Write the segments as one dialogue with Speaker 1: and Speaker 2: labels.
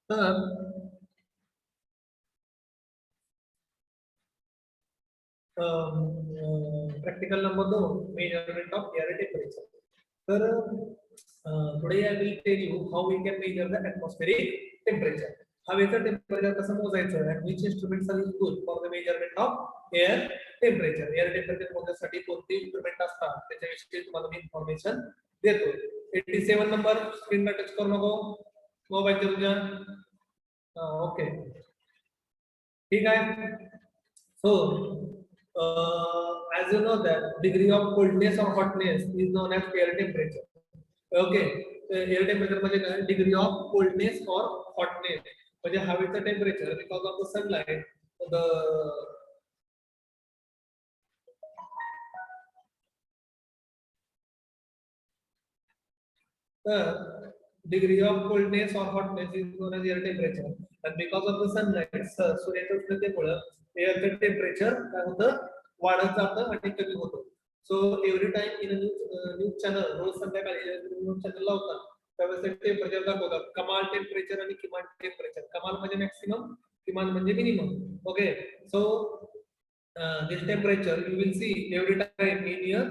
Speaker 1: तर practical number 2 measurement of air temperature. तर today I will tell you how we can measure the atmospheric temperature. हवेचं temperature कसं मोजायचं आणि which instruments are useful for the measurement of air temperature. Air temperature मोजण्यासाठी कोणते instrument असतात त्याच्याविषयी तुम्हाला मी इन्फॉर्मेशन देतो. 87 नंबर स्क्रीनला टच करू नको मोबाईलच्या तुझ्या. ओके ठीक आहे. So, as you know that degree of coldness or hotness is known as air temperature. Okay, air temperature म्हणजे काय? Degree of coldness or hotness म्हणजे हवेचं temperature because of the sunlight. The degree of coldness or hotness is known as air temperature, and because of the sunlight, सूर्याच्या उष्णतेमुळे एअरचं temperature काय होतं? वाढत जातं आणि कमी होतं. So every time in news channel रोज संध्याकाळी न्यूज चॅनल लावतात त्यावेळेस टेम्परेचर दाखवतात. कमाल टेम्परेचर आणि किमान टेम्परेचर. कमाल म्हणजे मॅक्सिमम, किमान म्हणजे minimum. Okay, so this temperature you will see every time in your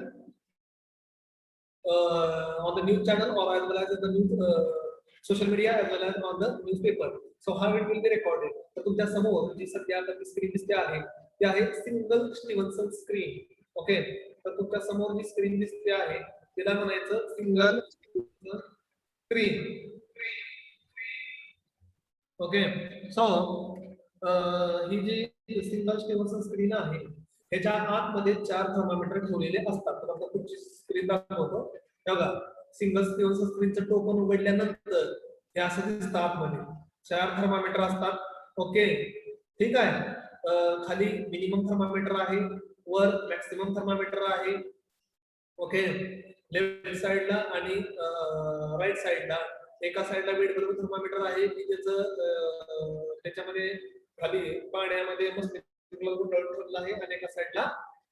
Speaker 1: on the news channel or as well as the news social media as well as on the newspaper. So how it will be recorded. तर तुमच्या समोर जी सध्या आता screen दिसते आहे ती आहे single Stevenson screen. Okay, तर तुमच्या समोर जी स्क्रीन दिसते आहे तिला म्हणायचं सिंगल स्क्रीन. ओके, सो ही जी सिंगल स्टीव्हनसन स्क्रीन आहे ह्याच्या आतमध्ये 4 थर्मामीटर ठेवलेले असतात. तर आता तुमची स्क्रीन दाखवतो बघा. सिंगल स्टीव्हनसन स्क्रीनचं टोपण उघडल्यानंतर हे असं दिसतं आतमध्ये 4 थर्मामीटर असतात. ओके ठीक आहे. खाली मिनिमम थर्मामीटर आहे, वर मॅक्सिमम थर्मामीटर आहे. ओके, लेफ्ट साइडला आणि राईट साइडला एका साइडला वेट बरोबर थर्मामीटर आहे की त्याच्यामध्ये खाली पाण्यामध्ये गुंडाळून आहे आणि एका साइडला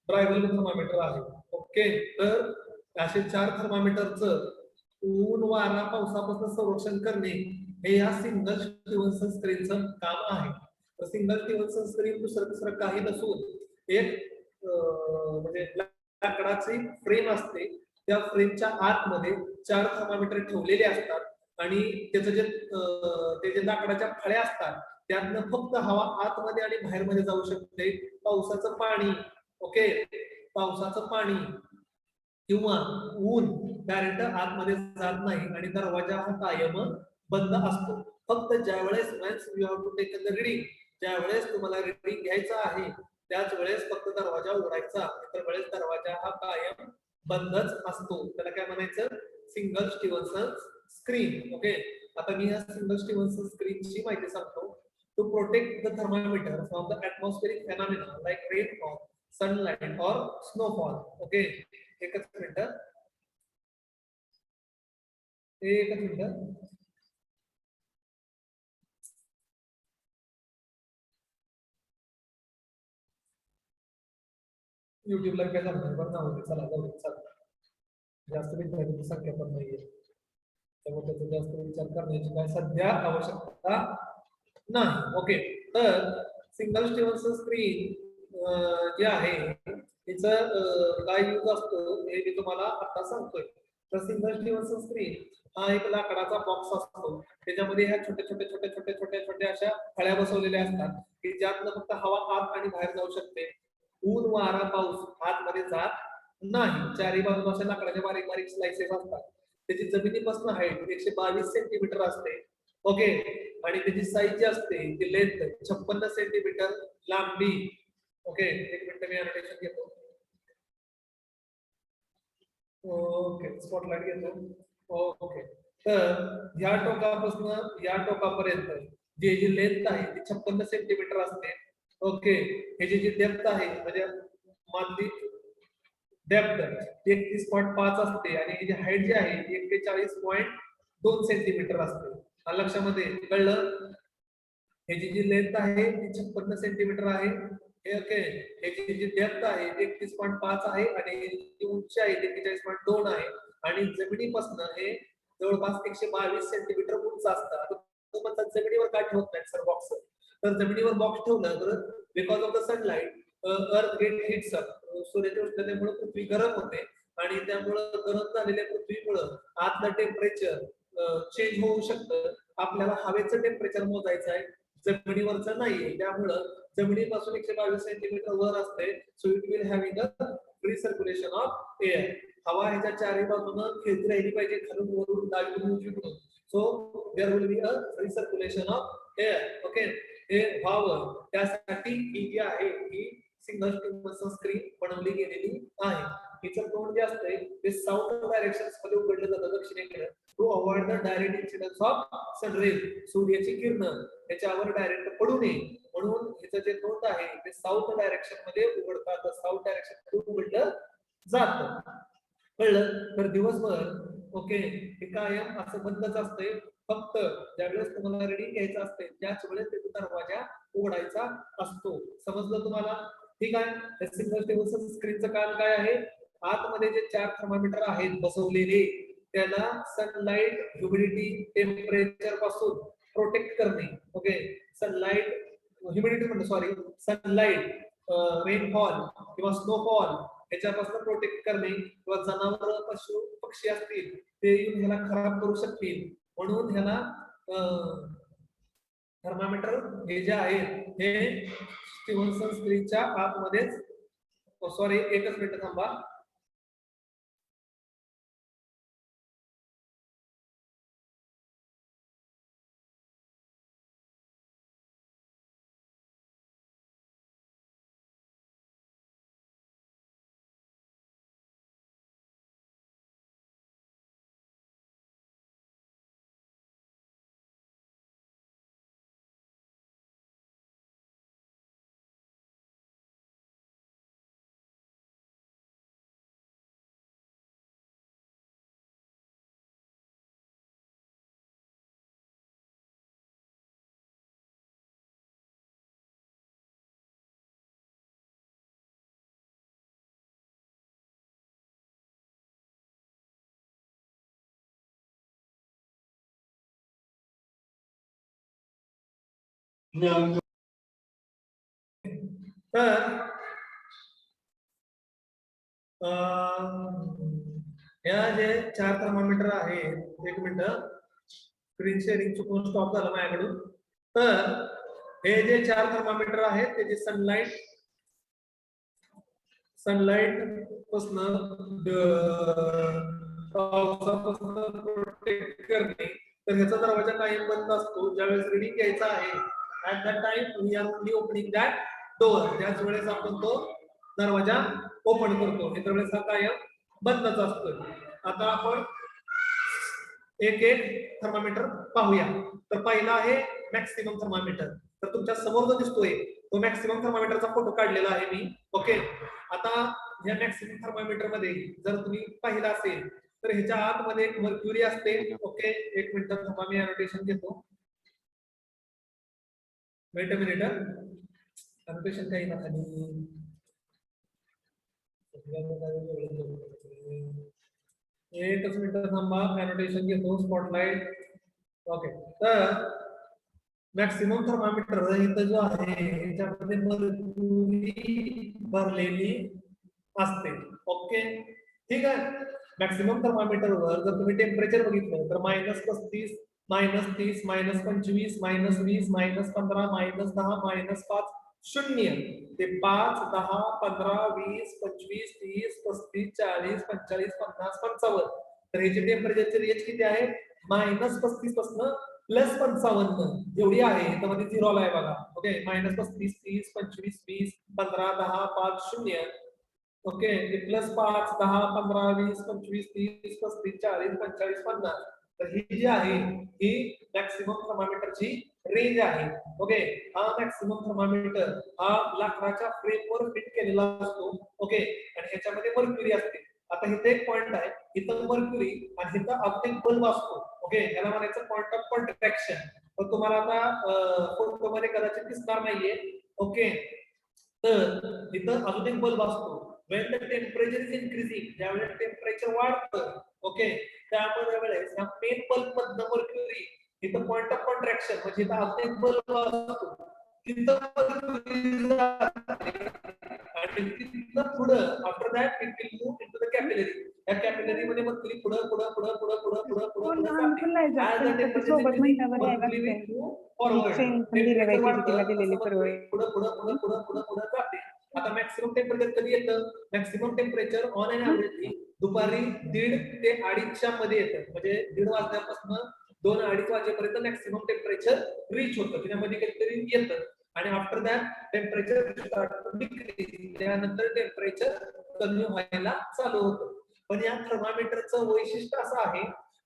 Speaker 1: ड्रायव्हर थर्मामीटर आहे. ओके, तर असे 4 थर्मामीटरचं ऊन वारा पावसापासून संरक्षण करणे हे या सिंगल स्टीव्हनसन स्क्रीनचं काम आहे. तर सिंगल स्टीव्हनसन स्क्रीन दुसरं काही नसून एक म्हणजे लाकडाची फ्रेम असते. त्या फ्रेमच्या आतमध्ये 4 थर्मामीटर ठेवलेले असतात आणि त्याचं जे लाकडाच्या फळ्या असतात त्यातनं फक्त हवा आतमध्ये आणि बाहेरमध्ये जाऊ शकते. पावसाचं पाणी, ओके, पावसाचं पाणी किंवा ऊन डायरेक्ट आतमध्ये जात नाही आणि दरवाजा हा कायम बंद असतो. फक्त ज्यावेळेस you have to take the reading, ज्यावेळेस तुम्हाला रीडिंग घ्यायचं आहे त्याच वेळेस फक्त दरवाजा उघडायचा, इतर वेळेस दरवाजा हा कायम बंदच असतो. त्याला काय म्हणायचं? Single Stevenson screen. ओके, आता मी या सिंगल स्टीव्हनसन स्क्रीनची माहिती सांगतो. To protect the thermometer from the atmospheric phenomena like rainfall, sunlight और स्नोफॉल. ओके, एकच मिनिट. युट्यूबला काय झालं बरं ना. चला जाऊ चला. जास्त विद्यार्थ्यांची संख्या पण नाहीये त्यामुळे त्याचा जास्त विचार करण्याची काय सध्या आवश्यकता नाही. ओके, तर सिंगल स्टीव्हनसन स्क्रीन जे आहे तिचं काय यूज असतो हे मी तुम्हाला आता सांगतोय. तर सिंगल स्टीव्हनसन स्क्रीन हा एक लाकडाचा बॉक्स असतो. त्याच्यामध्ये ह्या छोट्या अशा फळ्या बसवलेल्या असतात की ज्यातनं फक्त हवा आत आणि बाहेर जाऊ शकते. ऊन वारा पाऊस आतमध्ये जात नाही. चारही बाजूला अशा लाकडाच्या बारीक बारीक स्लाइसेस असतात. त्याची जमिनीपासून हाईट 122 सेंटीमीटर असते. ओके, आणि त्याची साईज जी असते ती लेंथ 56 सेंटीमीटर लांबी. ओके, एक मिनिट मी अनोटेशन घेतो. ओके, स्पॉटलाइट घेतो. ओके, तर या टोकापासून या टोकापर्यंत जी लेंथ आहे ती 56 सेंटीमीटर असते. ओके, ह्याची जी डेप्थ आहे म्हणजे मानली डेप्थ 31.5 असते आणि ह्याची हाईट जी आहे 41.2 सेंटीमीटर असते. लक्षामध्ये कळलं? ह्याची जी लेंथ आहे ती 56 सेंटीमीटर आहे. ओके, ह्याची जी डेप्थ आहे ती 31.5 आहे आणि जी उंची आहे ती 41.2 आहे आणि जमिनीपासून हे जवळपास 122 सेंटीमीटर उंच असतं. म्हणतात जमिनीवर का ठेवत नाही सर बॉक्स, तर जमिनीवर बॉक्स ठेवलं तर बिकॉज ऑफ द सनलाइट अर्थ गेट हिट्स अप, सूर्याच्या उष्णतेमुळे पृथ्वी गरम होते आणि त्यामुळे गरम झालेल्या पृथ्वीमुळे आतलं टेम्परेचर चेंज होऊ शकतं. आपल्याला हवेचं टेम्परेचर मोजायचं आहे, जमिनीवरचं नाहीये. त्यामुळं जमिनीपासून 122 सेंटीमीटर वर असते. So it will having a free circulation of air. हवा ह्याच्या चारही बाजूनं खेळती राहिली पाहिजे, खालून वरून डावीकडून उजवीकडून. So there will be a free circulation of air. Okay, हे व्हावं त्यासाठी ही जी आहे ही सिंगल स्क्रीन बनवली गेलेली आहे. हिचं तोंड जे असते ते साऊथ डायरेक्शन्स मध्ये उघडलं जातं, दक्षिणेकडे, to avoid the direct incidence of sunrays. सूर्याची किरण त्याच्यावर डायरेक्ट पडू नये म्हणून हिचं जे तोंड आहे ते साऊथ डायरेक्शन मध्ये उघडतात, साऊथ डायरेक्शन मध्ये उघडलं जातं. कळलं? तर दिवसभर ओके हे कायम असं बंदच असते. फक्त ज्यावेळेस तुम्हाला रीडिंग घ्यायचं असते त्याच वेळेस त्याचा दरवाजा उघडायचा असतो. समजलं तुम्हाला? ठीक आहे. सिंगल टेबल स्क्रीनचं काम काय आहे? आतमध्ये जे 4 थर्मामीटर आहेत बसवलेले त्याला सनलाइट, ह्युमिडिटी, टेम्परेचर पासून प्रोटेक्ट करणे. ओके, सनलाइट, ह्युमिडिटी म्हणजे सॉरी सनलाइट, रेनफॉल किंवा स्नोफॉल याच्यापासून प्रोटेक्ट करणे, किंवा जनावर, पशु, पक्षी असतील ते येऊन ह्याला खराब करू शकतील म्हणून ह्याला थर्मामीटर हे जे आहेत हे स्टीव्हन्सन स्क्रीनच्या आतमध्येच, सॉरी एकच मिनिट थांबा. तर या जे 4 थर्मामीटर आहेत, एक मिनिट, स्क्रीन शेअरिंग चुकून स्टॉप झालं माझ्याकडून. तर हे जे 4 थर्मामीटर आहेत त्याची सनलाइट पासून प्रोटेक्ट करणे. तर ह्याचा दरवाजा कायम बंद असतो. ज्यावेळेस रीडिंग घ्यायचा आहे at that time we are only opening that door, त्याच वेळेस आपण तो दरवाजा ओपन करतो. इतर वेळेस हा कायम बंदच असतो. आता आपण एक एक थर्मामीटर पाहूया. तर पहिला आहे मॅक्सिमम थर्मामीटर. तर तुमच्या समोर जो दिसतोय तो मॅक्सिमम थर्मामीटरचा फोटो काढलेला आहे मी. ओके, आता या मॅक्सिमम थर्मामीटर मध्ये जर तुम्ही पाहिलं असेल तर ह्याच्या आतमध्ये एक मर्क्युरी असते. ओके, एक मिनिट थांबा, मी अनोटेशन घेतो. वेट अ मिनिट, अनोटेशन काही ना खाली एकच मिनिट थांबा, अनोटेशन घेतो. स्पॉटलाइट. ओके, तर मॅक्सिमम थर्मामीटर इथं जो आहे याच्यामध्ये मर्क्युरी भरलेली असते. ओके, ठीक आहे. मॅक्सिमम थर्मामीटर वर जर तुम्ही टेम्परेचर बघितलं तर -35, -30, -25, -20, -15, -10, -5, 0 ते 5, 10, 15, 20, 25, 30, 35, 40, 45, 50, 55. तर ह्याची टेम्परेचरची रेंज किती आहे? -35 पासून +55 एवढी आहे. त्यामध्ये 0 आहे बघा. ओके, -35, 30, 25, 20, 15, 10, 5, 0. ओके, +5, 10, 15, 20, 25, 30, 35, 40, 45, 50. तर ही जी आहे ही मॅक्सिमम थर्मामीटरची रेंज आहे. ओके, हा मॅक्सिमम थर्मामीटर हा लाकडाच्या फ्रेमवर फिट केलेला असतो. ओके, आणि ह्याच्यामध्ये मर्क्युरी असते. आता इथे एक पॉइंट आहे, इथं मर्क्युरी आणि इथं अजून एक बल्ब असतो. ओके, याला म्हणायचं पॉइंट ऑफ कॉन्ट्रॅक्शन. तर तुम्हाला आता फोटोमध्ये कदाचित दिसणार नाहीये. ओके, तर इथं अजून एक बल्ब असतो. when the temperature is increasing, ज्यावेळेस टेम्परेचर वाढतं, ओके, त्यामुळे वेळेस ह्या मेन बल्ब मधनं मर्क्युरी इथं पॉइंट ऑफ कॉन्ट्रॅक्शन म्हणजे इथं अजून एक बल्ब असतो तिथं आणि तिथनं पुढं after that it will move into the capillary. या कॅपिलरी मध्ये मर्क्युरी पुढं पुढं पुढं पुढं पुढं पुढं पुढं पुढं जाते. As the temperature decrease mercury will move forward. Temperature वाढतं तसं मर्क्युरी पुढं पुढं पुढं पुढं पुढं पुढं जाते. आता मॅक्सिमम टेम्परेचर कधी येतं? Maximum temperature on an average दुपारी 1:30 ते 2:30 मध्ये येतं. म्हणजे 1:30 वाजल्यापासून 2-2:30 वाजेपर्यंत मॅक्सिमम टेम्परेचर रीच होतं. त्यामध्ये कधीतरी येतं आणि after that temperature start to decrease. त्यानंतर टेम्परेचर कमी व्हायला चालू होतं. पण या थर्मामीटरचं वैशिष्ट्य असं आहे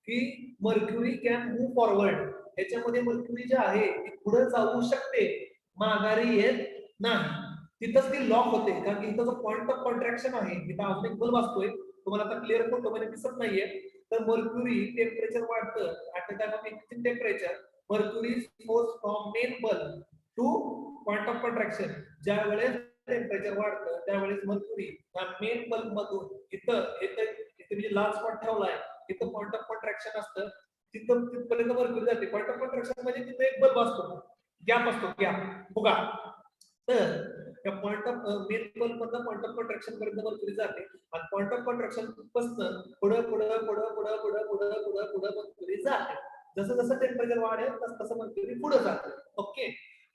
Speaker 1: की मर्क्युरी कॅन मूव्ह फॉरवर्ड. याच्यामध्ये मर्क्युरी जे आहे ती पुढे जाऊ शकते, माघारी येत नाही. तिथंच ती लॉक होते कारण की इथं जो पॉइंट ऑफ कॉन्ट्रॅक्शन आहे तिथं अजून एक बल्ब असतोय, तुम्हाला आता क्लिअर फोटो मध्ये दिसत नाहीये. तर मर्क्युरी टेम्परेचर वाढतं at the time of increasing temperature. Mercury goes from main bulb two point of contraction. ज्या वेळेस टेम्परेचर वाढतं त्यावेळेस मर्क्युरी या मेन बल्ब मधून इथं म्हणजे लाल स्पॉट ठेवलाय तिथं पॉइंट ऑफ कॉन्ट्रॅक्शन असतं. तिथं तिथपर्यंत मर्क्युरी जाते. पॉइंट ऑफ कॉन्ट्रॅक्शन म्हणजे तिथं एक बल्ब असतो, गॅप असतो, गॅप फुगा. तर त्या पॉइंट ऑफ मेन बल्ब मधनं पॉइंट ऑफ कॉन्ट्रॅक्शन पर्यंत मर्क्युरी जाते आणि पॉइंट ऑफ कॉन्ट्रॅक्शन पासून पुढे पुढे पुढे पुढे पुढे पुढे पुढे पुढे मर्क्युरी जाते. जसं जसं टेम्परेचर वाढेल तसं तसं मर्क्युरी पुढे जाते. ओके.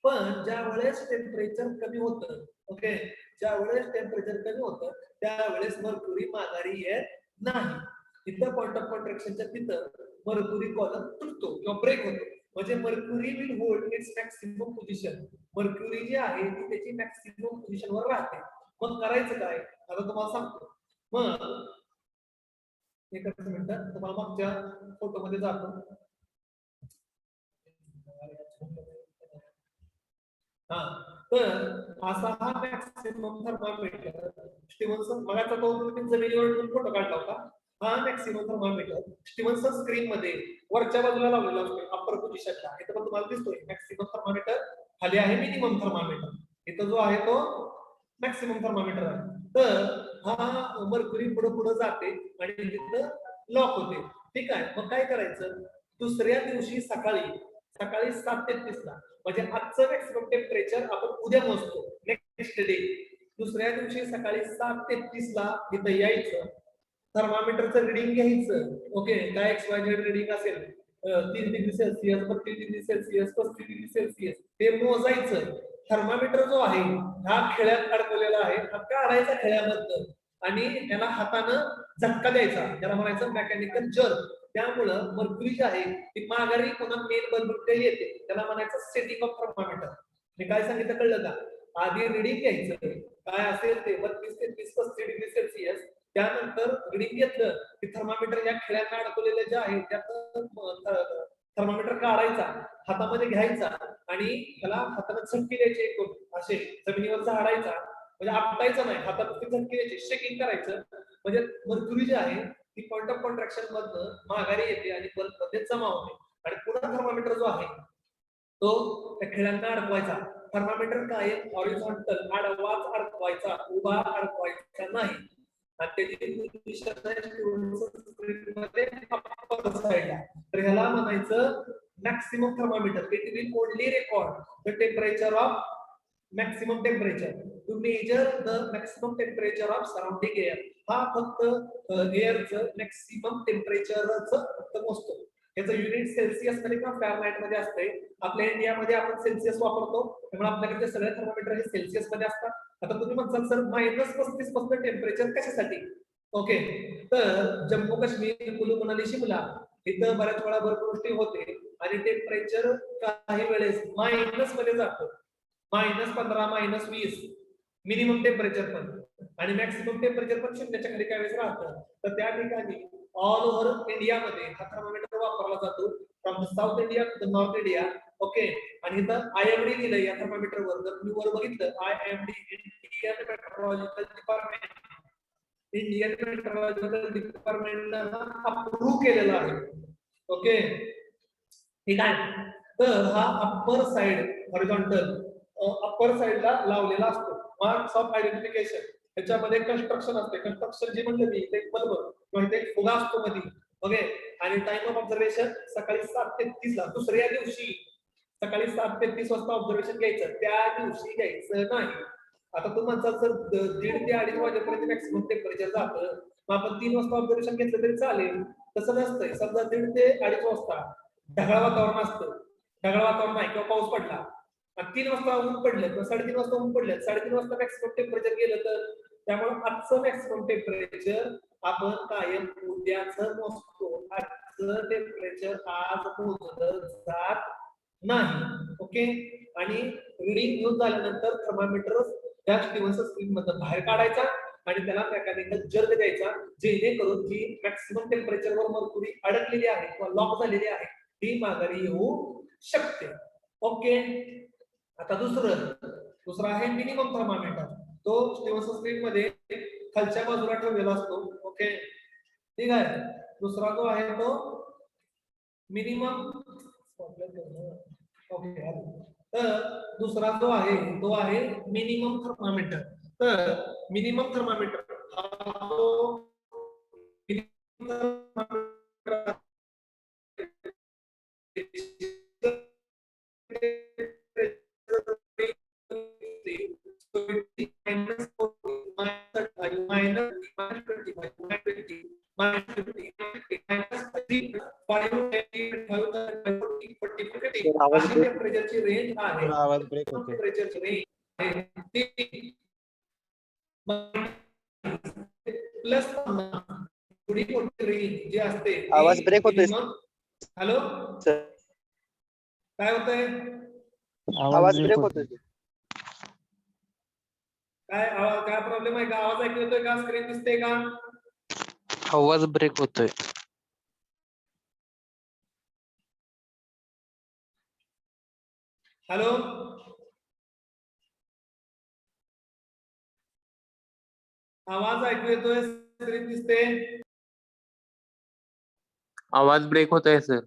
Speaker 1: पण ज्या वेळेस टेम्परेचर कमी होतं, ओके, ज्या वेळेस टेम्परेचर कमी होतं त्यावेळेस मर्क्युरी माघारी येत नाही. इथं पॉइंट ऑफ कॉन्ट्रॅक्शनच्या तिथं मर्क्युरी कॉलम तुटतो किंवा ब्रेक होतो. म्हणजे mercury will hold its maximum position. Mercury जी आहे ती त्याची मॅक्सिमम पोझिशन वर राहते. मग करायचं काय आता तुम्हाला सांगतो. मग एकच मिनिट तुम्हाला मागच्या फोटो मध्ये जातो. हा, तर असा हा मॅक्सिमम थर्मामीटर स्टीव्हन्सन मगाचा तो तुम्ही जमिनीवर फोटो काढला होता. हा मॅक्सिमम थर्मामीटर स्टीव्हन्सन स्क्रीन मध्ये वरच्या बाजूला लावलेला असतो अप्पर पोझिशनला. इथं पण तुम्हाला दिसतोय मॅक्सिमम थर्मामीटर, खाली आहे मिनिमम थर्मामीटर. इथं जो आहे तो मॅक्सिमम थर्मामीटर आहे. तर हा मर्क्युरी पुढे पुढे जाते आणि तिथं लॉक होते. ठीक आहे. मग काय करायचं? दुसऱ्या दिवशी सकाळी 7:33 ला म्हणजे आजचं मॅक्सिमम टेम्परेचर आपण उद्या मोजतो नेक्स्ट डे. दुसऱ्या दिवशी सकाळी 7:33 ला इथं यायचं, थर्मामीटरचं रिडिंग घ्यायचं. ओके, काय XYZ रिडिंग असेल 3 degree Celsius, 32 degree Celsius, 35 degree Celsius ते मोजायचं. थर्मामीटर जो आहे हा खेळ्यात अडकवलेला आहे, हा काढायचा खेळ्यामधनं आणि त्याला हातानं झटका द्यायचा, त्याला म्हणायचं मेकॅनिकल जर्क. त्यामुळं मर्क्युरी जी आहे ती माघारी पुन्हा मेन बल्बकडे येते. त्याला म्हणायचं सेटिंग ऑफ थर्मामीटर. मी काय सांगितलं कळलं का? आधी रिडिंग घ्यायचं काय असेल ते 32, 33, 35 डिग्री सेल्सिअस. त्यानंतर रिडिंग घेतलं की थर्मामीटर या खिळ्यांना अडकवलेले जे आहे त्यात थर्मामीटर काढायचा, हातामध्ये घ्यायचा आणि त्याला हाताने झटके द्यायचे एक असे जमिनीवर झाडायचा. म्हणजे आपटायचं नाही, हातात झटके द्यायचे, शेकिंग करायचं. म्हणजे मर्क्युरी जी आहे ती पॉइंट ऑफ कॉन्ट्रॅक्शन मधनं माघारी येते आणि बल्ब मध्ये जमा होते. आणि पुन्हा थर्मामीटर जो आहे तो त्या खिळ्यांना अडकवायचा. थर्मामीटर कायम हॉरिझॉन्टल आडवाच अडकवायचा, उभा अडकवायचा नाही. आणि त्याची पोझिशन आहे अप्पर साइडला. तर ह्याला म्हणायचं maximum thermometer. It will only record the temperature of maximum temperature to measure the maximum temperature of surrounding air. हा फक्त एअरचं मॅक्सिमम टेम्परेचरच फक्त मोजतो. याचं युनिट सेल्सिअस मध्ये किंवा फॅरनहाइट मध्ये असते. आपल्या इंडियामध्ये आपण सेल्सिअस वापरतो, त्यामुळे आपल्याकडे सगळे थर्मामीटर हे सेल्सिअस मध्ये असतात. आता तुम्ही म्हणताल सर -35 पासून टेम्परेचर कशासाठी? ओके, तर जम्मू काश्मीर, कुलू मनाली, शिमला इथं बऱ्याच वेळा बर्फवृष्टी होते आणि टेम्परेचर काही वेळेस मायनस मध्ये जातं. -15, -20 मिनिमम टेम्परेचर पण आणि मॅक्सिमम टेम्परेचर पण शून्याच्या खाली काही वेळेस राहतं. तर त्या ठिकाणी ऑल ओव्हर इंडियामध्ये हा थर्मामीटर वापरला जातो, from the south India to the north India. Okay, आणि इथं IMD दिलंय या थर्मामीटरवर. जर तुम्ही वर बघितलं IMD, Indian meteorological department, Indian meteorological डिपार्टमेंटनं अप्रूव्ह केलेला आहे. ओके, ठीक आहे. तर हा अप्पर साइड हॉरिझॉन्टल अप्पर साइडला लावलेला असतो. मार्क्स ऑफ आयडेंटिफिकेशन त्याच्यामध्ये कन्स्ट्रक्शन असते. कन्स्ट्रक्शन जे म्हणलं मी, इथे एक बल्ब किंवा इथे एक फुगा असतो मध्ये, ओके. आणि टाइम ऑफ ऑब्झर्वेशन सकाळी 7:33 ला, दुसऱ्या दिवशी सकाळी 7:33 वाजता ऑब्झर्वेशन घ्यायचं, त्या दिवशी घ्यायचं नाही. आता तुम्हाला जर 1:30 ते 2:30 वाजेपर्यंत मॅक्सिमम टेम्परेचर जातं, मग आपण 3 वाजता ऑब्झर्वेशन घेतलं तरी चालेल. तसं नसतंय. समजा 1:30 ते 2:30 वाजता ढगाळ वातावरण असतं, ढगाळ वातावरण नाही किंवा पाऊस पडला, 3 वाजता ऊन पडलं किंवा 3:30 वाजता ऊन पडलं, 3:30 वाजता मॅक्सिमम टेम्परेचर गेलं तर, त्यामुळे आजचं मॅक्सिमम टेम्परेचर आपण कायम उद्याचं मोजतो. आजचं टेम्परेचर आज मोजलं जात नाही. ओके. आणि रिडिंग घेऊन झाल्यानंतर थर्मामीटर त्या स्टीव्हन्सन स्क्रीन मधून बाहेर काढायचा आणि त्याला मेकॅनिकल जर्क द्यायचा, जेणेकरून जी मॅक्सिमम टेम्परेचर वर मर्क्युरी अडकलेली आहे किंवा लॉक झालेली आहे ती माघारी येऊ शकते. ओके. आता दुसरं आहे मिनिमम थर्मामीटर. तो स्टीव्हन्सन स्क्रीन मध्ये खालच्या बाजूला ठेवलेला असतो. ओके. ठीक आहे. दुसरा जो आहे तो मिनिमम, ओके. तर दुसरा जो आहे तो आहे मिनिमम थर्मामीटर. तर मिनिमम थर्मामीटर हा तो टेम्परेचरची रेंज आहे.
Speaker 2: आवाज ब्रेक होतोय.
Speaker 1: टेम्परेचरची रेंज आहे प्लस थोडी मोठी रेंज जी असते.
Speaker 2: आवाज ब्रेक होतोय.
Speaker 1: हॅलो, काय होतंय?
Speaker 2: आवाज ब्रेक होतोय.
Speaker 1: काय प्रॉब्लेम आहे का? आवाज ऐकू येतोय का? स्क्रीन दिसते का?
Speaker 3: आवाज ब्रेक होतोय.
Speaker 1: हॅलो, आवाज ऐकू येतोय? स्क्रीन दिसते?
Speaker 3: आवाज ब्रेक होतोय sir.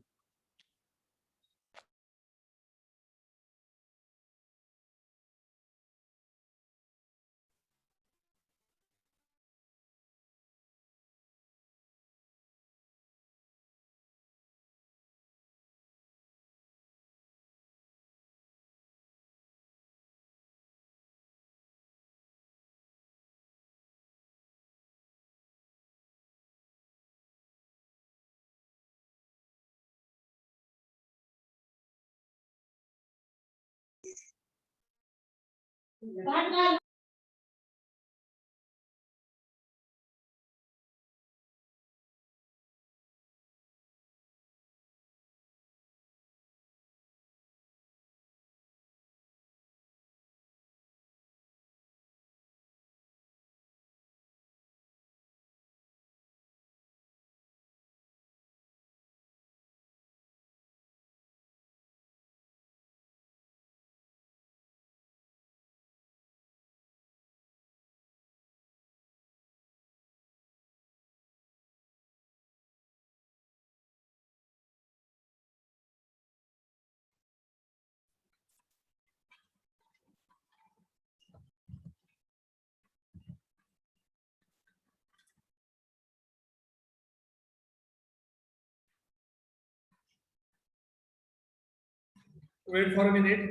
Speaker 1: Wait for a minute.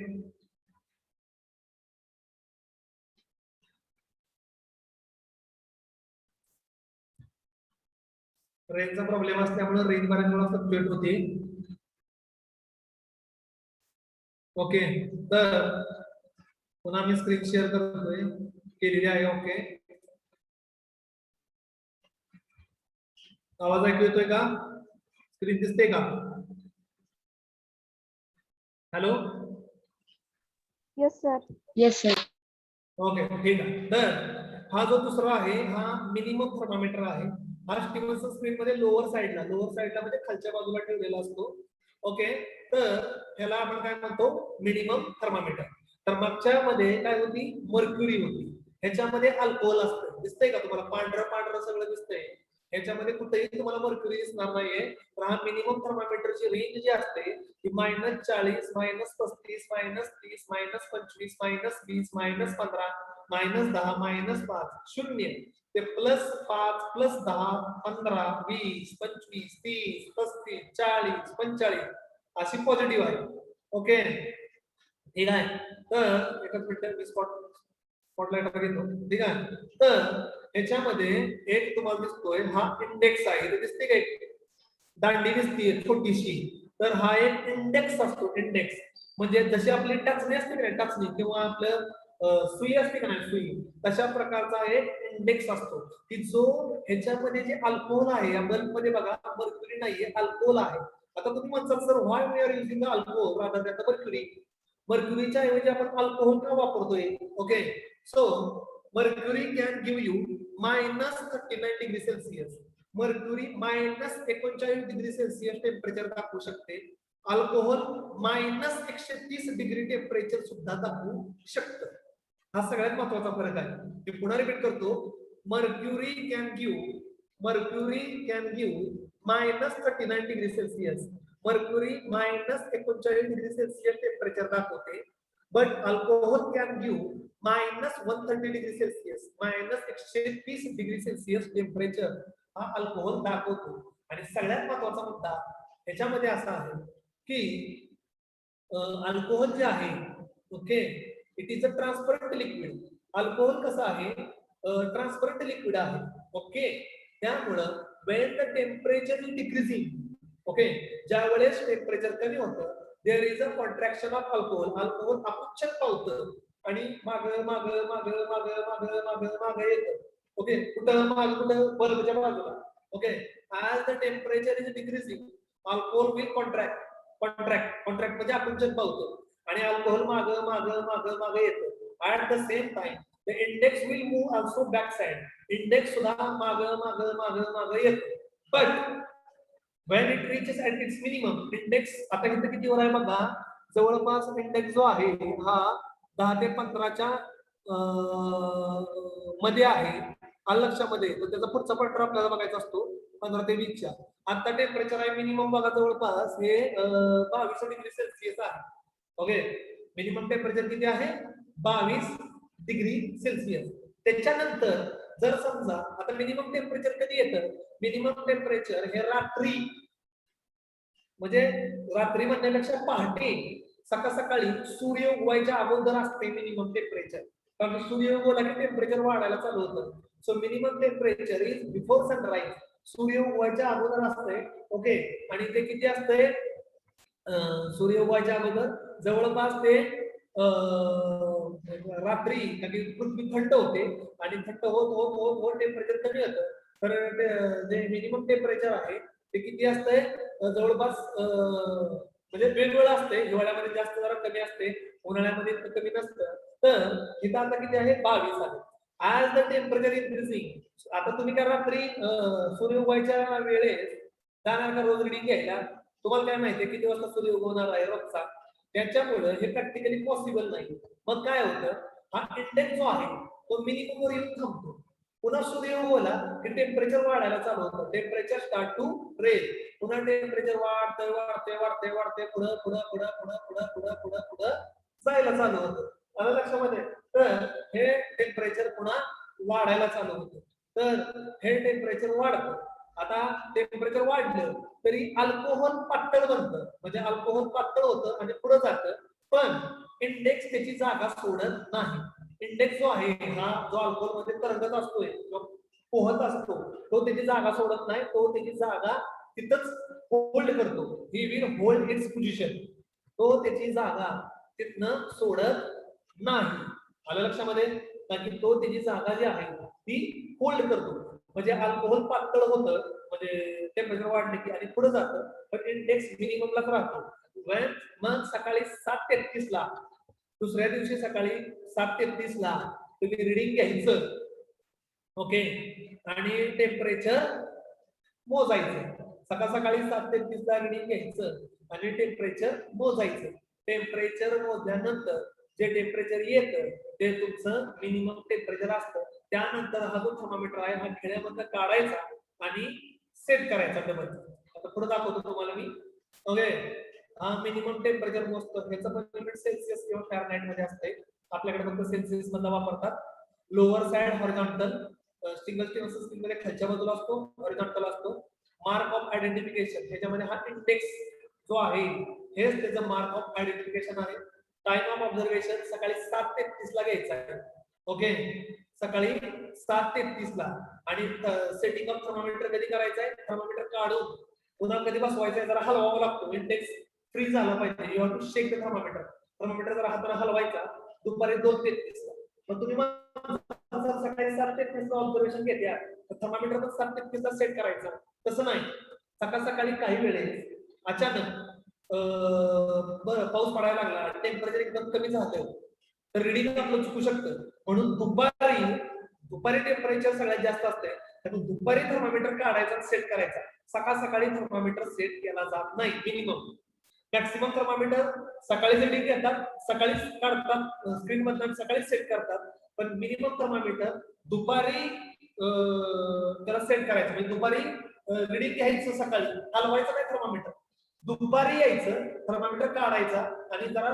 Speaker 1: रेंजचा प्रॉब्लेम असल्यामुळे रेंज बऱ्याच वेळा फ्लक्च्युएट होते. ओके. तर पुन्हा मी स्क्रीन शेअर करतोय, केलेली आहे. ओके. आवाज ऐकू येतोय का? स्क्रीन दिसते का? Hello.
Speaker 4: Yes sir.
Speaker 5: Yes sir.
Speaker 1: Okay, ठीक आहे. तर हा जो दुसरा आहे हा मिनिमम थर्मामीटर आहे. हा स्टीव्हन्सन स्क्रीन मध्ये लोअर साइडला म्हणजे खालच्या बाजूला ठेवलेला असतो. ओके. तर ह्याला आपण काय म्हणतो? Minimum thermometer. तर मागच्या मध्ये काय होती? मर्क्युरी होती. ह्याच्यामध्ये अल्कोहोल असतं. दिसतंय का तुम्हाला? पांढरं सगळं दिसतंय. ह्याच्यामध्ये कुठेही तुम्हाला मर्क्युरी दिसणार नाहीये. तर हा मिनिमम थर्मामीटरची रेंज जी असते ती -40, -35, -30, -25, -25, -20, -15, -10 -5 0 ते +5 +10 15 20 25 30 35 40 45 अशी पॉझिटिव्ह आहे. ओके ठीक आहे. तर एकच मिनिट मी स्पॉटलाइट घेतो. ठीक आहे. तर ह्याच्यामध्ये एक तुम्हाला दिसतोय हा इंडेक्स आहे. इथे दिसते का एक दांडी दिसते छोटीशी. तर हा एक इंडेक्स असतो. इंडेक्स म्हणजे जशी आपली टचणी असते की नाही टचणी किंवा आपलं सुई असते का नाही सुई तशा प्रकारचा एक इंडेक्स असतो की जो ह्याच्यामध्ये जे अल्कोहोल आहे या बल्ब मध्ये बघा मर्क्युरी नाहीये अल्कोहोल आहे. आता तुम्ही म्हणता sir why we are using alcohol rather than mercury. मर्क्युरीच्या ऐवजी आपण अल्कोहोल का वापरतोय. Okay so mercury can give you -39 degree Celsius. Mercury -39 degree Celsius temperature दाखवू शकते. अल्कोहोल -130 डिग्री टेम्परेचर सुद्धा दाखवू शकतं. हा सगळ्यात महत्वाचा फरक आहे. मी पुन्हा रिपीट करतो. Mercury can give -39 degree Celsius. Mercury -39 degree Celsius temperature दाखवते. But alcohol can give -130 degree Celsius -130 degree Celsius temperature हा अल्कोहोल दाखवतो. आणि सगळ्यात महत्वाचा मुद्दा याच्यामध्ये असा आहे की अल्कोहोल जे आहे okay it is a transparent liquid. Alcohol कसं आहे ट्रान्सपरंट लिक्विड आहे. ओके त्यामुळं when the temperature is decreasing okay ज्या वेळेस टेम्परेचर कमी होतं there is a contraction of alcohol. Alcohol आकुंचन पावतं आणि माग येतं. ओके कुठं माग कुठं बल्बच्या बाजूला. Okay as the temperature is decreasing alcohol will contract म्हणजे आकुंचन पावतं आणि अल्कोहोल माग येतं. at the same time the index will move also backside. Index सुद्धा माग येतो. but when it reaches at its minimum index आता इथे कितीवर आहे बघा जवळपास इंडेक्स जो आहे हा 10 ते 15च्या मध्ये आहे. आलं लक्षामध्ये तर त्याचा पुढचा पॉइंटर आपल्याला बघायचा असतो 15 ते 20च्या. आता टेम्परेचर आहे मिनिमम बघा जवळपास हे 22 डिग्री सेल्सिअस आहे. ओके मिनिमम टेम्परेचर किती आहे 22 डिग्री सेल्सिअस. त्याच्यानंतर जर समजा आता मिनिमम टेम्परेचर कधी येतं मिनिमम टेम्परेचर हे रात्री म्हणजे रात्री म्हणण्यापेक्षा पहाटे सकाळी सूर्य उगवायच्या अगोदर असते मिनिमम टेम्परेचर. कारण सूर्य उगवला की टेम्परेचर वाढायला चालू होतं. So minimum temperature is before sunrise. सूर्य उगवायच्या अगोदर असते. ओके आणि ते किती असते सूर्य उगवायच्या अगोदर जवळपास ते रात्री पृथ्वी थंड होते आणि थंड होत टेम्परेचर कमी होतं. तर जे मिनिमम टेम्परेचर आहे ते किती असतंय जवळपास म्हणजे वेगवेगळं असते. हिवाळ्यामध्ये जास्त जरा कमी असते उन्हाळ्यामध्ये कमी नसतं. तर इथं आता किती आहे 22 आहे. आज द टेम्परेचर इन्क्रीजिंग आता तुम्ही काय रात्री सूर्य उगवायच्या वेळेस जाणार का रोज रिडिंग घ्यायला. तुम्हाला काय माहितीये किती वाजता सूर्य उगवणार आहे रोजचा. त्याच्यामुळे हे प्रॅक्टिकली पॉसिबल नाही. मग काय होतं हा इंडेक्स जो आहे तो मिनिमम वर येऊन थांबतो. पुन्हा सूर्य उगवला की टेम्परेचर वाढायला चालू होतं. Temperature start to raise. पुन्हा टेम्परेचर वाढते पुढे जायला चालू होतं. आलं लक्षामध्ये. तर हे टेम्परेचर पुन्हा वाढायला चालू होतं. तर हे टेम्परेचर वाढतं. आता टेम्परेचर वाढलं तरी अल्कोहोल पातळ बनतं म्हणजे अल्कोहोल पातळ होतं आणि पुढे जातं. पण इंडेक्स त्याची जागा सोडत नाही. इंडेक्स जो आहे हा जो अल्कोहोल मध्ये तरंगत असतोय पोहत असतो तो त्याची जागा सोडत नाही. तो त्याची जागा तिथंच होल्ड करतो. He will hold it's position. तो त्याची जागा तिथनं सोडत नाही. आलं लक्षामध्ये कारण तो त्याची जागा जी आहे ती होल्ड करतो. म्हणजे अल्कोहोल पातळ होतं म्हणजे टेम्परेचर वाढले की आणि पुढे जातं पण इंडेक्स मिनिममलाच राहतो. मग सकाळी 7:33 ला दुसऱ्या दिवशी सकाळी 7:33 ला तुम्ही रिडिंग घ्यायचं. ओके आणि टेम्परेचर मोजायचं. सकाळी 7:33 ला रिडिंग घ्यायचं आणि टेम्परेचर मोजायचं. टेम्परेचर मोजल्यानंतर जे टेम्परेचर येतं ते तुमचं मिनिमम टेम्परेचर असतं. त्यानंतर हा जो थर्मामीटर आहे हा खेळ्यामधनं काढायचा आणि सेट करायचा डबल. आता पुढे दाखवतो तुम्हाला मी. ओके हा मिनिमम टेम्परेचर मोजतो. ह्याचं पण युनिट सेल्सिअस किंवा फॅरनहाइट मध्ये असते. आपल्याकडे फक्त सेल्सिअस मधला वापरतात. Lower side horizontal, single stem screen मध्ये खालच्या बाजूला असतो, हॉरिझॉन्टल असतो. मार्क ऑफ आयडेंटिफिकेशन ह्याच्यामध्ये हा इंडेक्स जो आहे हेच त्याचं मार्क ऑफ आयडेंटिफिकेशन आहे. टाइम ऑफ ऑब्झर्वेशन सकाळी 7:33 ला घ्यायचा आहे. ओके, सकाळी 7:33 ला. आणि सेटिंग ऑफ थर्मामीटर कधी करायचं आहे, थर्मामीटर काढून पुन्हा कधी बसवायचं आहे, जरा हलवावा लागतो, इंडेक्स फ्री झाला पाहिजे. You have to shake the thermometer. Thermometer जरा हाताने हलवायचा दुपारी 2:33 ला. मग तुम्ही सकाळी 7:33 ला ऑब्झर्वेशन घेत्या, थर्मामीटर पण 7:33 ला सेट करायचा. तसं नाही, सकाळी काही वेळेस अचानक बरं पाऊस पडायला लागला, टेम्परेचर एकदम कमी झालं, तर रिडिंग आपलं चुकू शकतं. म्हणून दुपारी टेम्परेचर सगळ्यात जास्त असते, त्यामुळे दुपारी थर्मामीटर काढायचा, सेट करायचा. सकाळी थर्मामीटर सेट केला जात नाही. मिनिमम मॅक्सिमम थर्मामीटर सकाळी रिडिंग घेतात, सकाळी काढतात स्क्रीन मधून, सकाळी सेट करतात. पण मिनिमम थर्मामीटर दुपारी त्याला सेट करायचं. म्हणजे दुपारी रिडिंग घ्यायचं, सकाळी हलवायचं नाही थर्मामीटर. दुपारी यायचं, थर्मामीटर काढायचा आणि जरा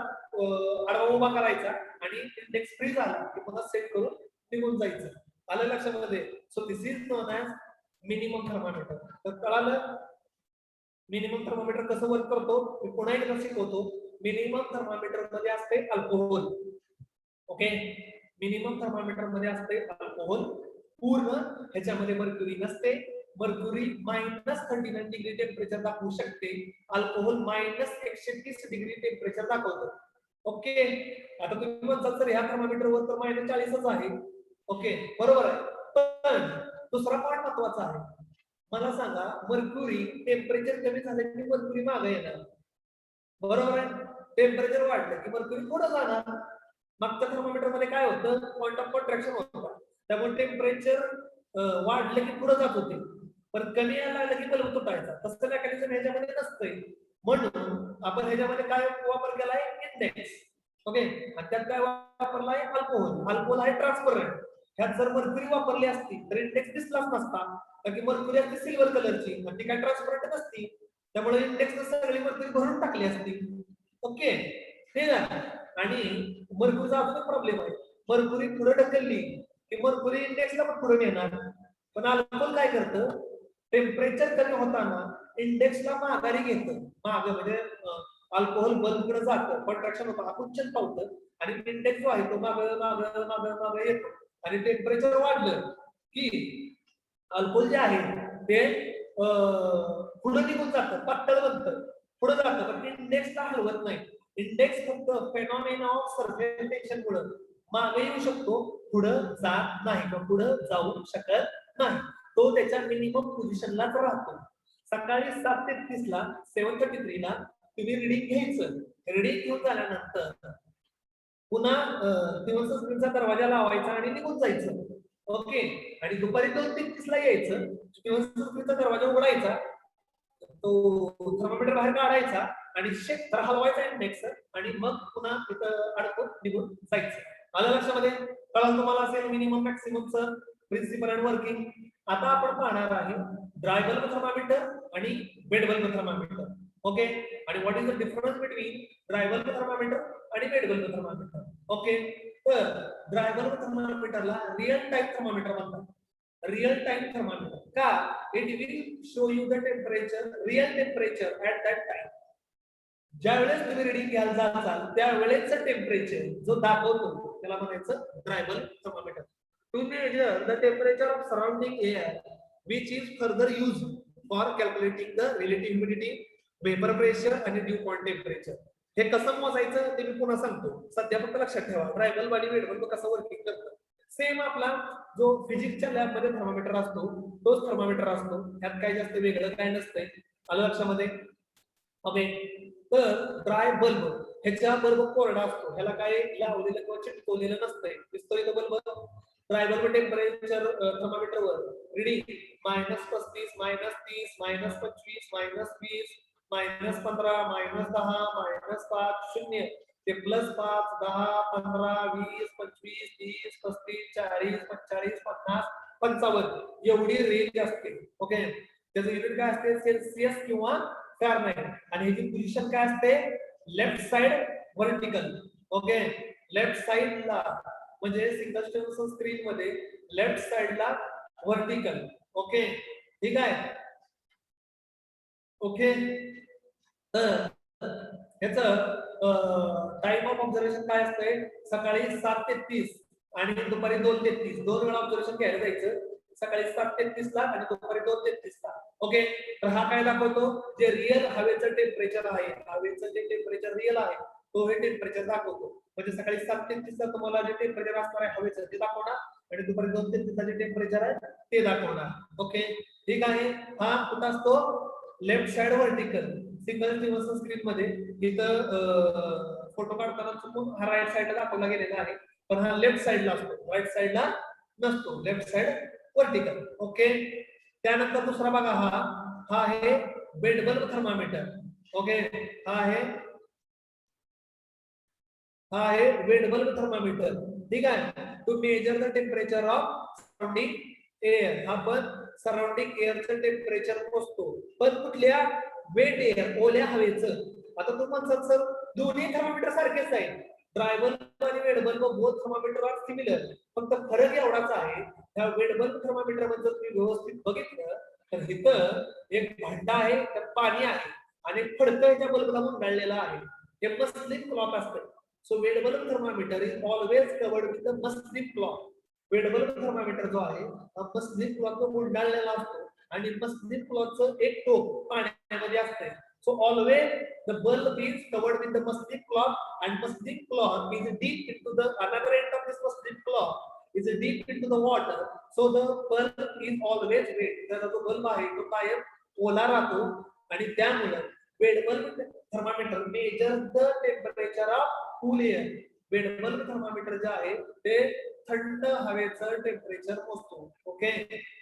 Speaker 1: आडवा उभा करायचा आणि इंडेक्स फ्री झाला की पुन्हा सेट करून निघून जायचं. आलं लक्षामध्ये? So this is non as minimum thermometer. तर कळालं मिनिमम थर्मामीटर कसं वर्क करतो? मी पुन्हा एकदा शिकवतो. मिनिमम थर्मामीटर मध्ये असते अल्कोहोल. ओके, मिनिमम थर्मामीटर मध्ये असते अल्कोहोल. पूर्ण ह्याच्यामध्ये मर्क्युरी नसते. मर्क्युरी -39 डिग्री टेम्परेचर दाखवू शकते, अल्कोहोल -130 डिग्री टेम्परेचर दाखवतं. ओके, आता तुम्ही म्हणता तर ह्या थर्मामीटरवर तर -40च आहे. ओके, बरोबर आहे. पण दुसरा पॉइंट महत्वाचा आहे. मला सांगा, मर्क्युरी टेम्परेचर कमी झालं की मर्क्युरी मागे येणार, बरोबर आहे? टेम्परेचर वाढलं की मर्क्युरी पुढे जाणार. मागच्या थर्मामीटर मध्ये काय होतं? पॉइंट ऑफ कॉन्ट्रॅक्शन होता, त्यामुळे टेम्परेचर वाढलं की पुढे जात होते, पण कमी यायला लागलं की बल्ब तुटायचा. तसं मेकॅनिझम ह्याच्यामध्ये नसतंय. म्हणून आपण ह्याच्यामध्ये काय वापर केलाय? इंडेक्स. ओके, आणि त्यात काय वापरलाय? अल्कोहोल. अल्कोहोल आहे ट्रान्सपरंट. ह्यात जर मर्क्युरी वापरली असती तर इंडेक्स दिसलाच नसता, कारण की मर्क्युरी असते सिल्वर कलरची आणि ती काय ट्रान्सपरंट नसती, त्यामुळे इंडेक्स सगळी मर्क्युरी भरून टाकली असती. ओके, ठीक आहे. आणि मर्क्युरीचा अजून एक प्रॉब्लेम आहे. मर्क्युरी पुढे ढकलली की मर्क्युरी इंडेक्सला पण पुढे नेणार. पण अल्कोहोल काय करतं? टेम्परेचर कमी होताना इंडेक्सला माघारी घेतं. मागे म्हणजे अल्कोहोल बल्बकडे जातं, कॉन्ट्रॅक्शन होतं, आकुंचन पावतं आणि इंडेक्स जो आहे तो मागे येतो. आणि टेम्परेचर वाढलं की अल्कोहोल जे आहे ते पुढे निघून जातं, पातळ बनतं, पुढे जातं, पण इंडेक्सला हलवत नाही. इंडेक्स फक्त फेनॉमेना ऑफ सरफेस टेन्शन मुळे मागे येऊ शकतो, पुढे जात नाही किंवा पुढे जाऊ शकत नाही. तो त्याच्या मिनिमम पोझिशनलाच राहतो. सकाळी 7:33 ला 7:33 ला तुम्ही रिडिंग घ्यायचं. रिडिंग घेऊन झाल्यानंतर पुन्हा स्क्रीनचा दरवाजा लावायचा आणि निघून जायचं. ओके, आणि दुपारी 2:33 ला यायचं, स्क्रीनचा दरवाजा उघडायचा, तो थर्मामीटर बाहेर काढायचा आणि शेक तर हलवायचा इंडेक्स आणि मग पुन्हा तिथं अडकून निघून जायचं. आलं लक्षामध्ये? कळलं तुम्हाला असेल मिनिमम मॅक्सिममचं प्रिन्सिपल अँड वर्किंग. आता आपण पाहणार आहे ड्राय बल्ब थर्मामीटर आणि वेट बल्ब थर्मामीटर. ओके, आणि what is the difference between dry bulb thermometer आणि वेट बल्ब थर्मामीटर. ओके, तर ड्राय बल्ब थर्मामीटरला रिअल टाइम थर्मामीटर म्हणतात. रिअल टाइम थर्मामीटर का? It will show you the temperature, real temperature at that time. ज्यावेळेस तुम्ही reading घ्यायला जाल त्यावेळेचं temperature जो दाखवतो त्याला म्हणायचं dry bulb thermometer. To measure the temperature of surrounding air, which is further used for calculating the relative humidity, vapor pressure आणि dew point temperature. हे कसं मोजायचं ते मी पुन्हा सांगतो. सध्या फक्त लक्षात ठेवा ड्राय बल्ब आणि वेट बल्ब कसं वर्किंग करतं. सेम आपला जो फिजिक्सच्या लॅब मध्ये थर्मामीटर असतो तोच थर्मामीटर असतो, त्यात काही जास्त वेगळं काय नसतंय. आलं लक्षामध्ये? ओके, तर ड्राय बल्ब ह्याचा बल्ब कोरडा असतो, ह्याला काय लावलेलं किंवा चिटकवलेलं नसतंय. दिसतोय तो बल्ब. ड्राय बल्ब टेम्परेचर थर्मामीटरवर रिडिंग -35, -30, -25, -20, -15, -10, -5, 0 ते +5, 10, 15, 20, 25, 30, 35, 40, 45, 50, 55 एवढी रेंज असते. ओके, त्याचं युनिट काय असते? सेल्सिअस किंवा फॅरनहाइट. आणि ह्याची पोझिशन काय असते? Left side vertical. Okay, left साइडला म्हणजे सिंगल स्टेशन स्क्रीन मध्ये लेफ्ट साइडला व्हर्टिकल. ओके, ठीक आहे. ओके, तर ह्याचं टाइम ऑफ ऑब्झर्वेशन काय असतंय? सकाळी 7 ते 30 आणि दुपारी 2 ते 30 दोन वेळा ऑब्झर्वेशन घ्यायला जायचं. सकाळी 7 ते 30 ला आणि दुपारी 2 ते 30 ला. ओके, तर हा काय दाखवतो? जे रिअल हवेचं टेम्परेचर आहे, हवेचं जे टेम्परेचर रिअल आहे तो हे टेम्परेचर दाखवतो. म्हणजे सकाळी 7 ते 30 ला तुम्हाला जे टेम्परेचर असणार आहे हवेचं ते दाखवणार आणि दुपारी 2 ते 30 ला जे टेम्परेचर आहे ते दाखवणार. ओके, ठीक आहे. हा कुठं असतो? Left side vertical. Single station screen मध्ये इथं फोटो काढताना चुकून हा राईट साइडला दाखवला गेलेला आहे, पण हा लेफ्ट साइडला असतो, राईट साइडला नसतो. Left side vertical. ओके, त्यानंतर दुसरा बघा, हा आहे बेड बल्ब थर्मामीटर. ओके, हा आहे बेड बल्ब थर्मामीटर. ठीक आहे. To measure the temperature of surrounding air. आपण सराउंडिंग एअरचं टेम्परेचर मोजतो, पण कुठल्या? वेट एअर, ओल्या हवेचं. आता तुम्ही म्हणतात सर दोन्ही थर्मामीटर सारखेच आहे. ड्राय बल्ब आणि wet bulb both thermometer are similar. फक्त फरक एवढाच आहे, त्या वेट बल्ब थर्मामीटर मध्ये जर तुम्ही व्यवस्थित बघितलं तर इथं एक भांडा आहे, त्यात पाणी आहे आणि फडकं ह्याच्या बल्बला गुंडाळलेलं आहे. हे मस्लिन क्लॉथ असतं. So weight bulb thermometer is always covered with the muslin cloth. Weight bulb thermometer जो आहे हा मस्लिन क्लॉथ गुंडाळलेला असतो आणि मस्लिन क्लॉथचं एक टोक पाण्यामध्ये असते. So always the bulb is covered with the muslin cloth and muslin cloth is deep into the another end of this muslin cloth is deep into the water. So the bulb is always wet. त्याचा जो bulb आहे तो कायम ओला राहतो आणि त्यामुळे weight bulb thermometer major the temperature of cool air. Weight bulb thermometer जे आहे ते थंड हवेचं टेम्परेचर मोजतो. ओके,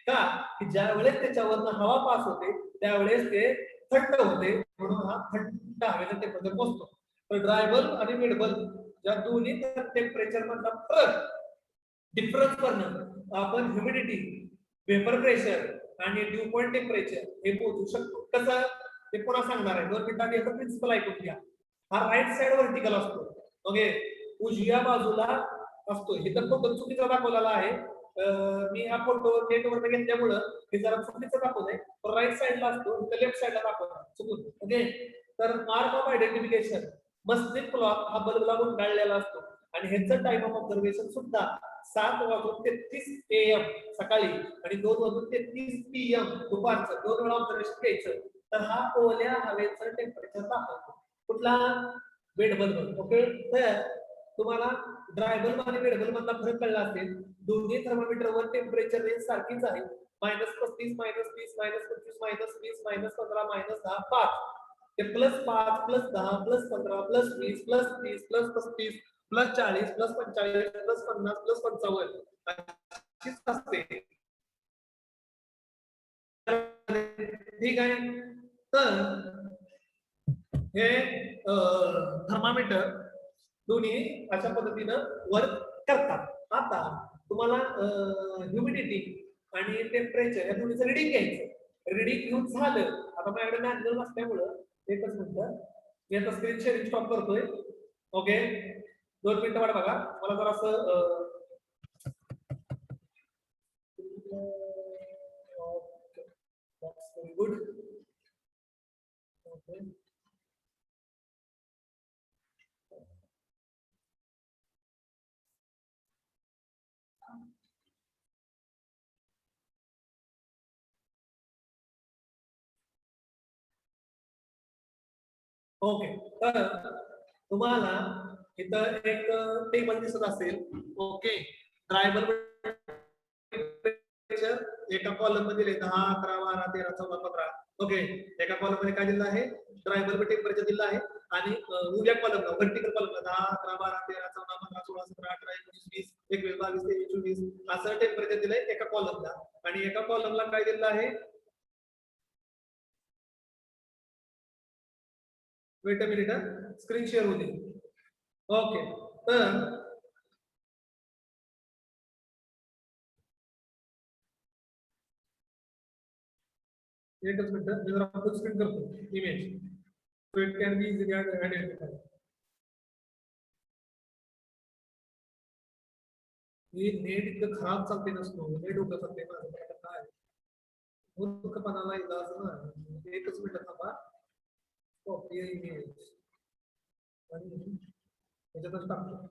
Speaker 1: का की ज्या वेळेस त्याच्यावरनं हवा पास होते त्यावेळेस ते थंड होते, म्हणून हा थंड हवेचं टेम्परेचर मोजतो. तर ड्राय बल्ब आणि वेट बल्ब या दोन्ही टेम्परेचर मधला फरक डिफरन्स करणं आपण ह्युमिडिटी, वेपर प्रेशर आणि ड्यू पॉइंट टेम्परेचर हे मोजू शकतो. कसं ते पुन्हा सांगणार आहे. 2 मिनिटांत याचा प्रिन्सिपल ऐकून घ्या. हा राईट साइड व्हर्टिकल असतो. ओके, उजव्या बाजूला असतो. इथं तो चुकीचा दाखवलेला आहे. मी हा फोटो नेटवर घेतल्यामुळं हे जरा चुकीचं दाखवलंय. राईट साइडला असतो, तर लेफ्ट साइडला दाखवला चुकून. ओके, तर mark of identification muslin cloth हा बल्बला गुंडाळलेला असतो आणि ह्याचं टाइम ऑफ ऑब्झर्वेशन सुद्धा 7:33 AM सकाळी आणि 2:33 PM दुपारचं 2 वेळा ऑब्झर्वेशन घ्यायचं. तर हा ओल्या हवेचं टेम्परेचर दाखवतो. कुठला? Wet bulb. ओके, तर तुम्हाला ड्राय बल्ब आणि वेट बल्ब मधला फरक कळला असेल. दोन्ही थर्मामीटरवर टेम्परेचर रेंज सारखीच आहे. -35, -30, -25, -20, -15, -10, 5 ते +5, +10, +15, +20, +30, +35, +40, +45, +50, +55 अशीच असते. ठीक आहे. तर हे थर्मामीटर दोन्ही अशा पद्धतीनं वर्क करतात. आता तुम्हाला ह्युमिडिटी आणि टेम्परेचर या दोन्हीचं रिडिंग घ्यायचं. रिडिंग घेऊन झालं. आता माझ्याकडे मॅन्युअल नसल्यामुळं एकच मिनिट मी आता स्क्रीन शेअरिंग स्टॉप करतोय. ओके, 2 मिनिटं वाट बघा. मला जरा असं गुड. ओके, ओके, तर तुम्हाला इथं एक टेबल दिसत असेल. ओके, ड्राय बल्ब एका कॉलम मध्ये 10, 11, 12, 13, 14, 15. ओके, एका कॉलम मध्ये काय दिलं आहे? ड्राय बल्ब टेम्परेचर दिलं आहे आणि उभ्या कॉलमला व्हर्टिकल कॉलमला 10, 11, 12, 13, 14, 15, 16, 17, 18, 19, 20, 21, 22, 23, 24 असं टेम्परेचर दिलंय एका कॉलमला. आणि एका कॉलमला काय दिलं आहे? Wait a minute, screen share होते. ओके, तर एकच मिनिट मी जरा फुल स्क्रीन करतो image. So it can be easily identified. हे नेट इतकं खराब चालते नसतो, नेट डोकं चालते माझं, पण आता काय मूर्खपणाला इलाज ना. एकच मिनिट थांबा. कॉपी इमेज आणि त्याच्यातच टाकतो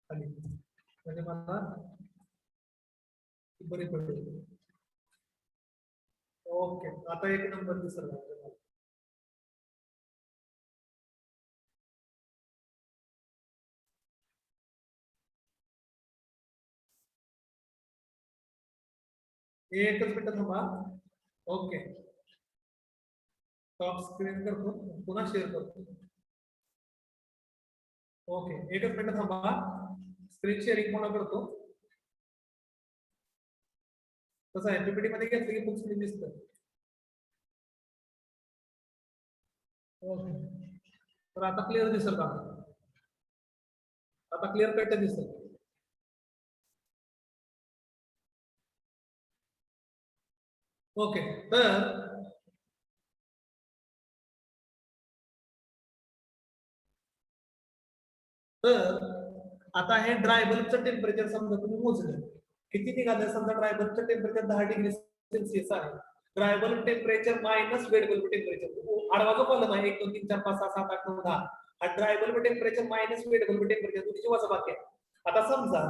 Speaker 1: खाली, म्हणजे मला बरी पडेल. ओके, आता एक नंबर दिसला. एकच मिनिट थांबा. ओके, टॉप स्क्रीन करतो, पुन्हा शेअर करतो. ओके, एकच मिनिट थांबा. स्क्रीन शेअरिंग पुन्हा करतो. कसं आहे, पीपीटी मध्ये घेतलं की फुल स्क्रीन दिसतं. ओके, तर आता क्लिअर दिसत का? आता क्लिअर कट दिसत. ओके, तर आता हे ड्राय बल्बचं टेम्परेचर समजा तुम्ही मोजलं, किती निघालं? समजा ड्राय बल्बचं टेम्परेचर 10 डिग्री सेल्सिअस आहे. Dry bulb temperature minus wet bulb temperature, आडवा जो कॉलम आहे 1 2 3 4 5 6 7 8 9 10, हा dry bulb temperature minus wet bulb temperature तुमची वजाबाकी आहे. आता समजा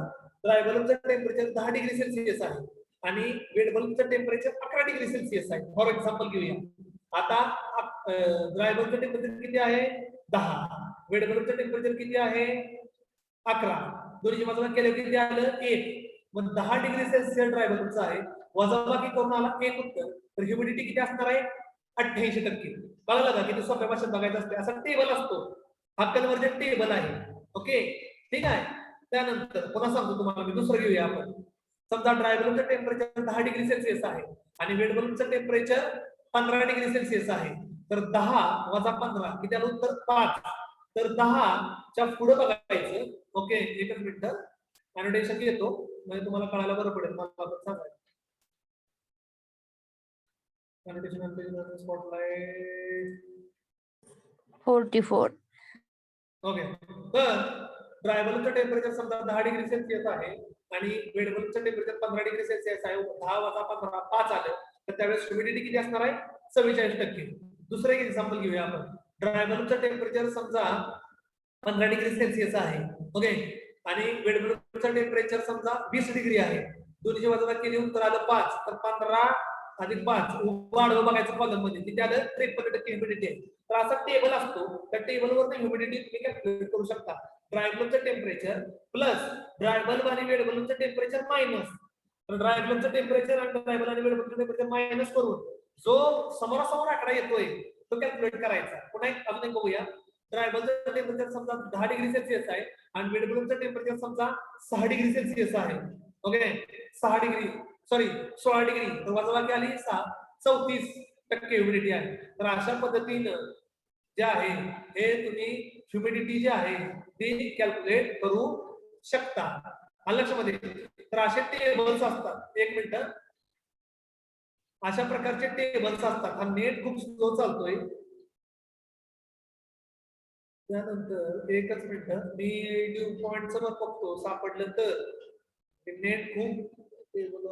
Speaker 1: ड्राय बल्बचं टेम्परेचर 10 डिग्री सेल्सिअस आहे आणि वेट बल्बचं टेम्परेचर 11 डिग्री सेल्सिअस आहे. फॉर एक्झाम्पल घेऊया. आता ड्राय बल्बचं टेम्परेचर किती आहे? 10. वेट बल्बचं टेम्परेचर किती आहे? 11. दोन्ही बाजूला केलं किती आलं? 1. मग 10 डिग्री सेल्सिअस ड्राय बल्बचं आहे, वजाबाकी करून आला 1 उत्तर. तर ह्युमिडिटी किती असणार आहे? 88%. कळलं का? किती सोप्या भाषेत बघायचं असते. असा टेबल असतो, हा कन्व्हर्जन टेबल आहे. ओके, ठीक आहे. त्यानंतर पुन्हा सांगतो तुम्हाला, मी दुसरं घेऊया आपण. समजा ड्राय बल्बचं टेम्परेचर 10 डिग्री सेल्सिअस आहे आणि वेट बल्बचं टेम्परेचर 15 डिग्री सेल्सिअस आहे. तर 10 वजा 15 किती आलं उत्तर? 5. तर 10 च्या पुढे बघायचं. ओके, एकच मिनिट अॅनोटेशन घेतो म्हणजे तुम्हाला कळायला बरं पडेल. मला आपण सांगायचं अॅनोटेशन स्पॉटलाइट
Speaker 4: 44.
Speaker 1: ओके, तर ड्राय बल्बचं टेम्परेचर समजा 10 डिग्री सेल्सिअस आहे आणि वेट बल्बचं टेम्परेचर 15 डिग्री सेल्सिअस आहे. 10 वजा 15 5 आलं. तर त्यावेळेस ह्युमिडिटी किती असणार आहे? 44%. दुसरं एक एक्झाम्पल घेऊया आपण. ड्राय बल्बचं टेम्परेचर समजा 15 डिग्री सेल्सिअस आहे. ओके, आणि वेट बल्बचं टेम्परेचर समजा 20 डिग्री आहे. दोन्हीची वजाबाकी केली उत्तर आलं 5. तर 15 अधिक 5 वाढवं बघायचं कॉलम मध्ये, किती आलं? 53% ह्युमिडिटी आहे. तर असा टेबल असतो, त्या टेबलवर ह्युमिडिटी तुम्ही कॅल्क्युलेट करू शकता. ड्राय बल्बचं टेम्परेचर प्लस ड्राय बल्ब आणि वेट बल्बचं टेम्परेचर मायनस. तर ड्राय बल्बचं टेम्परेचर आणि ड्राय बल्ब आणि वेट बल्बचं टेम्परेचर मायनस करून जो समोरासमोर आकडा येतोय तो कॅल्क्युलेट करायचा. पुन्हा अजून एक बघूया. ड्राय बल्बचं टेम्परेचर समजा 10 डिग्री सेल्सिअस आहे आणि वेट बल्बचं टेम्परेचर समजा 6 डिग्री सेल्सिअस आहे. ओके, 6 डिग्री सॉरी 16 डिग्री, तर वजाबाकी आली 6, 34% ह्युमिडिटी आहे. तर अशा पद्धतीनं जे आहे हे तुम्ही ह्युमिडिटी जी आहे ती कॅल्क्युलेट करू शकता. लक्षामध्ये. तर असे टेबल्स असतात. एक मिनिट, अशा प्रकारचे टेबल्स असतात. हा नेट खूप स्लो चालतोय. त्यानंतर एकच मिनिट, मी ड्यू पॉइंटचं मग बघतो सापडलं तर. नेट खूप टेबल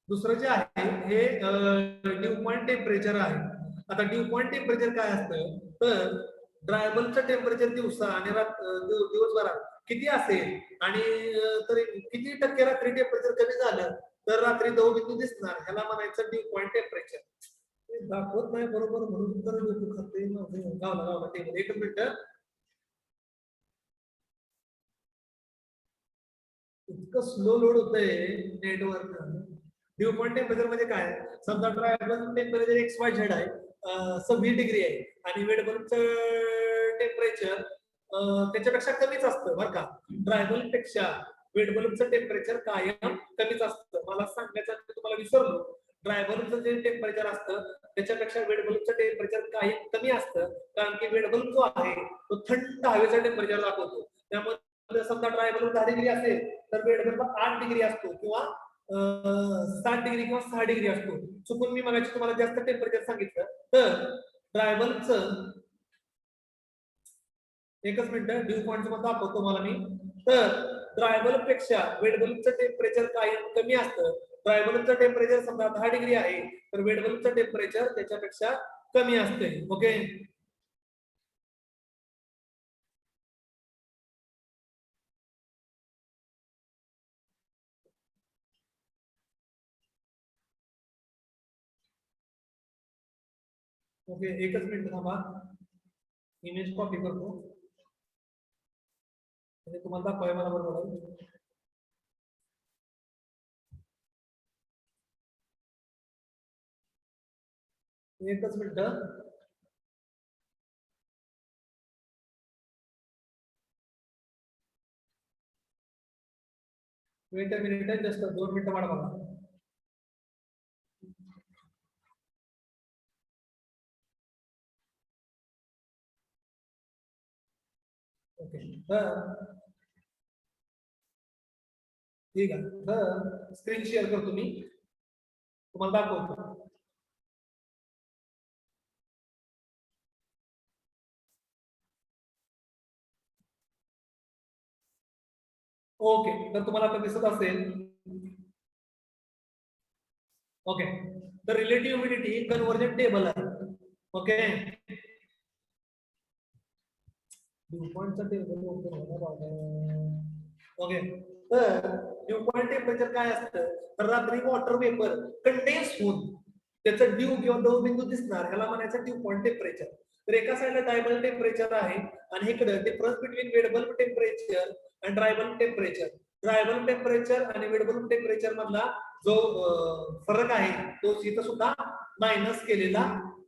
Speaker 1: दुसरं जे आहे हे ड्यू पॉइंट टेम्परेचर आहे. आता ड्यू पॉइंट टेम्परेचर काय असतं? तर ड्राय बल्बचं टेम्परेचर दिवसा आणि दिवसभरात किती असेल आणि तर किती टक्के रात्री टेम्परेचर कमी झालं तर रात्री दवबिंदू दिसणार, ह्याला म्हणायचं ड्यू पॉइंट टेम्परेचर. दाखवत नाही बरोबर म्हणून तर गावला टेबल. एक मिनिट, इतकं स्लो लोड होतंय नेटवर्क. ड्यू पॉइंट टेम्परेचर म्हणजे काय? समजा ड्राय बल्ब टेम्परेचर XYZ आहे, 26 डिग्री आहे आणि वेट बल्बचं टेम्परेचर त्याच्यापेक्षा कमीच असतं बरं का. ड्राय बल्ब पेक्षा वेट बल्बचं टेम्परेचर कायम कमीच असतं. मला सांगायचं तुम्हाला विसरलो, ड्राय बल्बचं जे टेम्परेचर असतं त्याच्यापेक्षा वेट बल्बचं टेम्परेचर कायम कमी असतं, कारण की वेट बल्ब जो आहे तो थंड हवेचं टेम्परेचर दाखवतो. त्यामुळे समजा ट्रायबल 10 डिग्री असेल तर वेट बल्ब 8 डिग्री असतो किंवा 7 डिग्री किंवा 6 डिग्री असतो. चुकून मी मगाशी तुम्हाला जास्त टेम्परेचर सांगितलं तर ट्रायबलचं एकच मिनिट ड्यू पॉइंट मध्ये दाखवतो तुम्हाला मी. तर ट्रायबल पेक्षा वेट बल्बचं टेम्परेचर कायम कमी असतं. ट्रायबलचं टेम्परेचर समजा 10 डिग्री आहे तर वेट बल्बचं टेम्परेचर त्याच्यापेक्षा कमी असते. ओके ओके एकच मिनिट थांबा. इमेज कॉपी करतो म्हणजे तुम्हाला दाखवाय मला बरोबर आहे. एकच minute. Weight a minute just 2 मिनिटं वाट बघा. ओके तर ठीक आहे. तर स्क्रीन शेअर करतो मी तुम्हाला दाखवतो. ओके तर तुम्हाला आता दिसत असेल. ओके तर रिलेटिव्ह ह्युमिडिटी कन्व्हर्जन टेबल आहे. ओके ड्यू पॉइंटचा टेबल ओपन होणार आहे. ओके तर ड्यू पॉइंट टेम्परेचर काय असतं तर रात्री वॉटर वेपर कंडेन्स होऊन त्याचं ड्यू किंवा दव बिंदू दिसणार ह्याला म्हणायचं ड्यू पॉइंट टेम्परेचर. तर एका साईडला ट्रायबल टेम्परेचर आहे आणि इकडे difference between wet bulb temperature आणि ट्रायबल टेम्परेचर. ट्रायबल टेम्परेचर आणि वेट बल्ब टेम्परेचर मधला जो फरक आहे तो इथं सुद्धा मायनस केलेला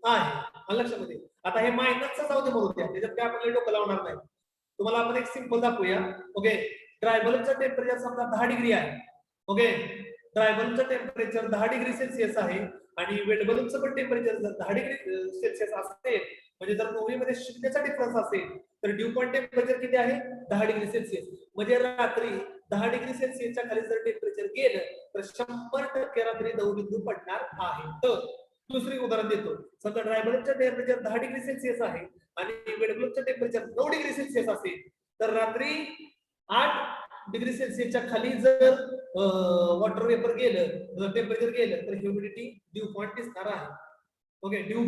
Speaker 1: आहे लक्षामध्ये. आता हे मायनसचा जाऊ दे म्हणून द्या त्याच्यात काय आपल्याला डोकं लावणार नाही. तुम्हाला आपण एक सिंपल दाखवूया. ओके ट्रायबलचं टेम्परेचर समजा 10 डिग्री आहे. ओके ट्रायबलचं टेम्परेचर 10 डिग्री सेल्सिअस आहे आणि वेट बल्बचं पण टेम्परेचर जर 10 डिग्री सेल्सिअस असेल म्हणजे जर दोन्हीमध्ये शून्याचा डिफरन्स असेल तर ड्यू पॉइंट टेम्परेचर किती आहे 10 डिग्री सेल्सिअस. म्हणजे रात्री 10 डिग्री सेल्सिअसच्या खाली जर टेम्परेचर गेलं तर 100% रात्री दवबिंदू पडणार आहे. तर दुसरी उदाहरण देतो. समजा ट्रायबलचं टेम्परेचर 10 डिग्री सेल्सिअस आहे आणि वेट बल्बचं टेम्परेचर 9 डिग्री सेल्सिअस असेल तर रात्री 8 डिग्री सेल्सिअसच्या खाली जर वॉटर वेपर गेलं टेम्परेचर गेलं तर ह्युमिडिटी ड्यू पॉइंट दिसणार आहे. ओके ड्यू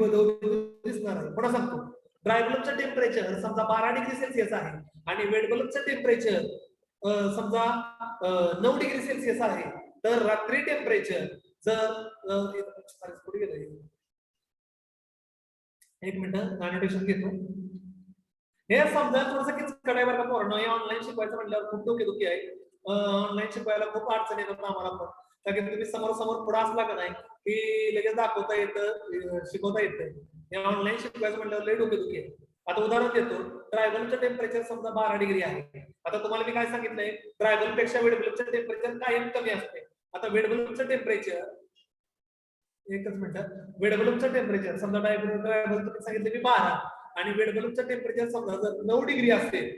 Speaker 1: दिसणार आहे. पुन्हा सांगतो ट्रायबलचं टेम्परेचर समजा 12 डिग्री सेल्सिअस आहे आणि वेट बल्बचं टेम्परेचर समजा 9 डिग्री सेल्सिअस आहे तर रात्री टेम्परेचर जर एक मिनिट नोटेशन घेतो. हे समजा थोडंसं किती कडायवर का पोरणं हे ऑनलाईन शिकवायचं म्हटल्यावर खूप डोकेदुखी आहे. ऑनलाईन शिकवायला खूप अडचण येतात आम्हाला पण. कारण तुम्ही समोर समोर पुढे असला का नाही की लगेच दाखवता येतं शिकवता येतं. हे ऑनलाईन शिकवायचं म्हटल्यावर लय डोकेदुखी आहे. आता उदाहरण देतो. ट्रायबलचं टेम्परेचर समजा 12 डिग्री आहे. आता तुम्हाला मी काय सांगितलंय ट्रायबल पेक्षा वेट बल्बचं टेम्परेचर कायम कमी असते. आता वेट बल्बचं टेम्परेचर एकच मिनिट. वेट बल्बचं टेम्परेचर समजा ट्रायबल तुम्ही सांगितलं की 12 आणि वेट बल्बचं टेम्परेचर समजा जर 9 डिग्री असेल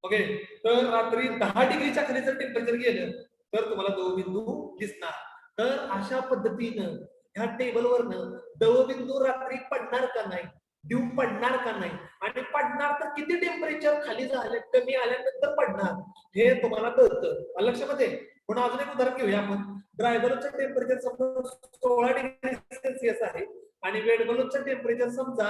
Speaker 1: ओके तर रात्री 10 डिग्रीच्या खाली जर टेम्परेचर गेलं तर तुम्हाला दवबिंदू दिसणार. तर अशा पद्धतीनं ह्या टेबलवरनं दवबिंदू रात्री पडणार का नाही ड्यू पडणार का नाही आणि पडणार तर किती टेम्परेचर खाली झाले कमी आल्यानंतर पडणार हे तुम्हाला कळतं लक्षामध्ये. पण अजून एक उदाहरण घेऊया आपण. ट्रायबलचं टेम्परेचर समजा 16 डिग्री सेल्सिअस आहे आणि वेट बल्बचं टेम्परेचर समजा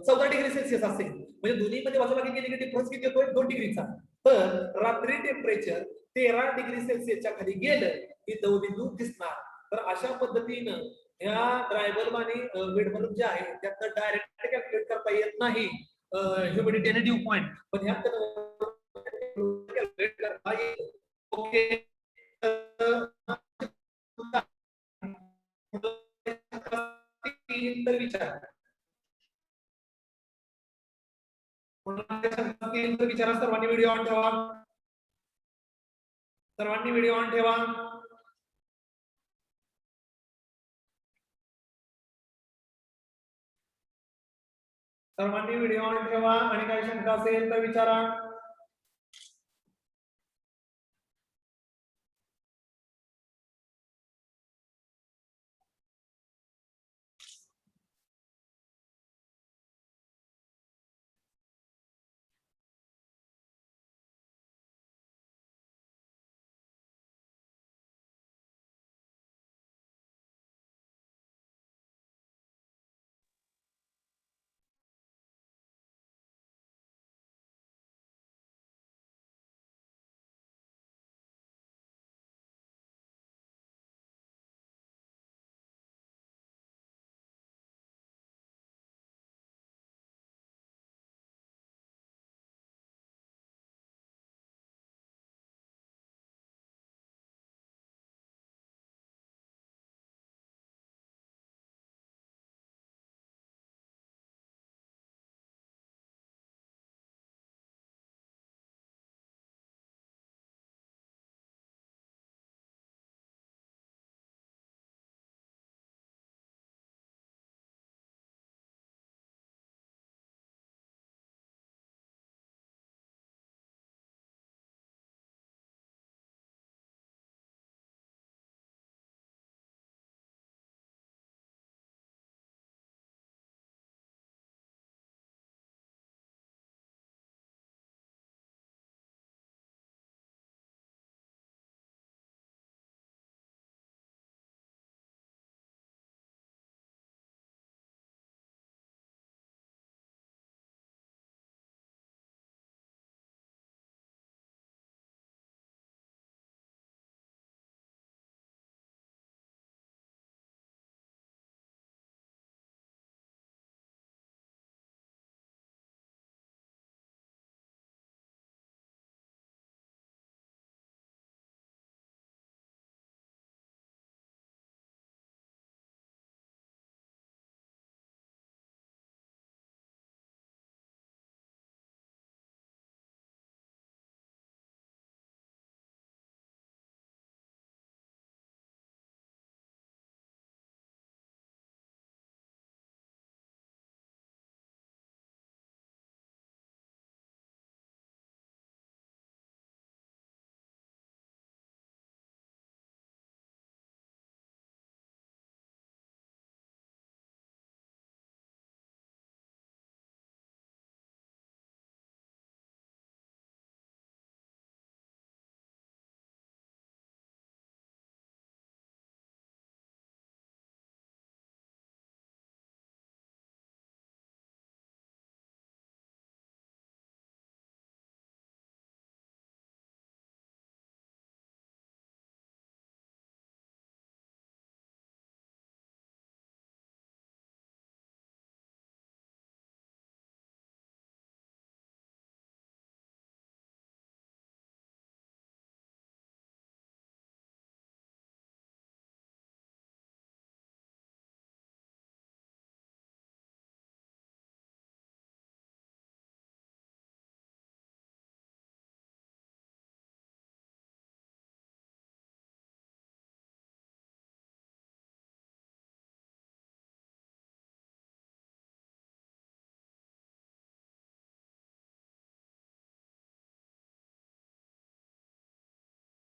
Speaker 1: 14 डिग्री सेल्सिअस असेल म्हणजे दोन्ही मध्ये बाजूला गेली डिफरन्स किती येतोय 2 डिग्रीचा. तर रात्री टेम्परेचर 13 डिग्री सेल्सिअसच्या खाली गेलं की दवबिंदू दिसणार. तर अशा पद्धतीनं ह्या ट्रायबल आणि वेट बल्ब जे आहे त्यात डायरेक्ट कॅल्क्युलेट करता येत नाही ह्युमिडिटी आणि ड्यू पॉइंट पण ह्यात कॅल्क्युलेट करता येईल. ओके तर विचार विचारा. सर्वांनी व्हिडिओ ऑन ठेवा. सर्वांनी व्हिडिओ ऑन ठेवा. सर्वांनी व्हिडिओ ऑन ठेवा आणि काही शंका असेल तर विचारा.